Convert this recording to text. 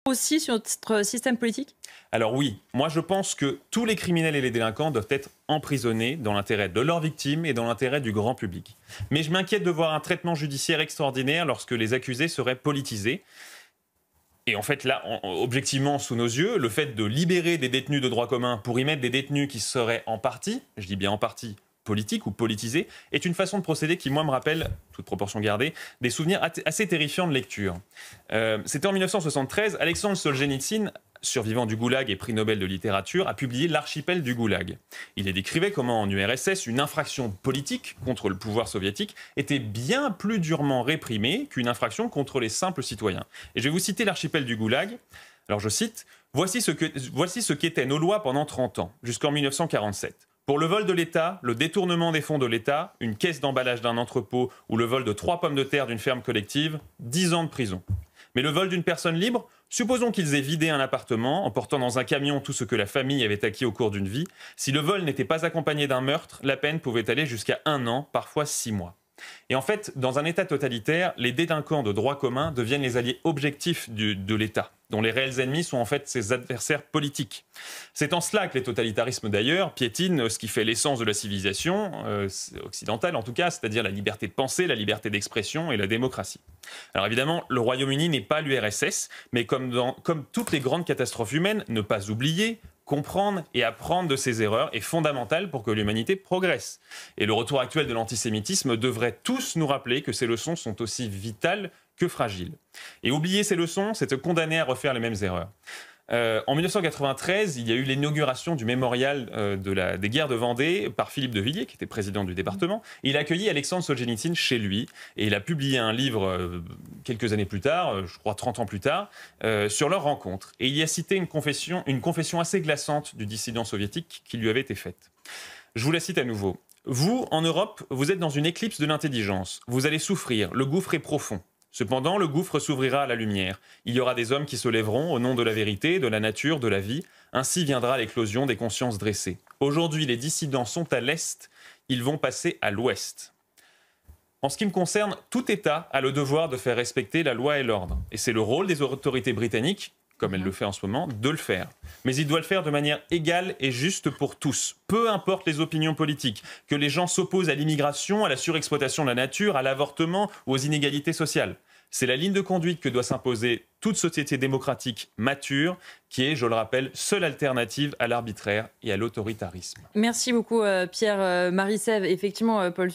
aussi sur notre système politique? Alors oui, moi je pense que tous les criminels et les délinquants doivent être emprisonnés dans l'intérêt de leurs victimes et dans l'intérêt du grand public. Mais je m'inquiète de voir un traitement judiciaire extraordinaire lorsque les accusés seraient politisés. Et en fait, là, objectivement, sous nos yeux, le fait de libérer des détenus de droit commun pour y mettre des détenus qui seraient en partie, je dis bien en partie, politiques ou politisés, est une façon de procéder qui, moi, me rappelle, toute proportion gardée, des souvenirs assez terrifiants de lecture. C'était en 1973, Alexandre Solzhenitsyn, survivant du Goulag et prix Nobel de littérature, a publié L'archipel du Goulag. Il y décrivait comment en URSS, une infraction politique contre le pouvoir soviétique était bien plus durement réprimée qu'une infraction contre les simples citoyens. Et je vais vous citer L'archipel du Goulag. Alors je cite, voici ce qu'étaient nos lois pendant 30 ans, jusqu'en 1947. Pour le vol de l'État, le détournement des fonds de l'État, une caisse d'emballage d'un entrepôt ou le vol de 3 pommes de terre d'une ferme collective, 10 ans de prison. Mais le vol d'une personne libre, supposons qu'ils aient vidé un appartement en portant dans un camion tout ce que la famille avait acquis au cours d'une vie. Si le vol n'était pas accompagné d'un meurtre, la peine pouvait aller jusqu'à 1 an, parfois 6 mois. Et en fait, dans un État totalitaire, les délinquants de droit commun deviennent les alliés objectifs de l'État, dont les réels ennemis sont en fait ses adversaires politiques. C'est en cela que les totalitarismes d'ailleurs piétinent ce qui fait l'essence de la civilisation occidentale en tout cas, c'est-à-dire la liberté de penser, la liberté d'expression et la démocratie. Alors évidemment, le Royaume-Uni n'est pas l'URSS, mais comme toutes les grandes catastrophes humaines, ne pas oublier, comprendre et apprendre de ses erreurs est fondamental pour que l'humanité progresse. Et le retour actuel de l'antisémitisme devrait tous nous rappeler que ces leçons sont aussi vitales que fragiles. Et oublier ces leçons, c'est se condamner à refaire les mêmes erreurs. En 1993, il y a eu l'inauguration du mémorial des guerres de Vendée par Philippe de Villiers, qui était président du département. Et il a accueilli Alexandre Solzhenitsyn chez lui. Et il a publié un livre quelques années plus tard, je crois 30 ans plus tard, sur leur rencontre. Et il y a cité une confession assez glaçante du dissident soviétique qui lui avait été faite. Je vous la cite à nouveau. Vous, en Europe, vous êtes dans une éclipse de l'intelligence. Vous allez souffrir. Le gouffre est profond. Cependant, le gouffre s'ouvrira à la lumière. Il y aura des hommes qui se lèveront au nom de la vérité, de la nature, de la vie. Ainsi viendra l'éclosion des consciences dressées. Aujourd'hui, les dissidents sont à l'Est, ils vont passer à l'Ouest. En ce qui me concerne, tout État a le devoir de faire respecter la loi et l'ordre. Et c'est le rôle des autorités britanniques, comme elle le fait en ce moment, de le faire. Mais il doit le faire de manière égale et juste pour tous. Peu importe les opinions politiques, que les gens s'opposent à l'immigration, à la surexploitation de la nature, à l'avortement ou aux inégalités sociales. C'est la ligne de conduite que doit s'imposer toute société démocratique mature, qui est, je le rappelle, seule alternative à l'arbitraire et à l'autoritarisme. Merci beaucoup Pierre Marissève. Effectivement, Paul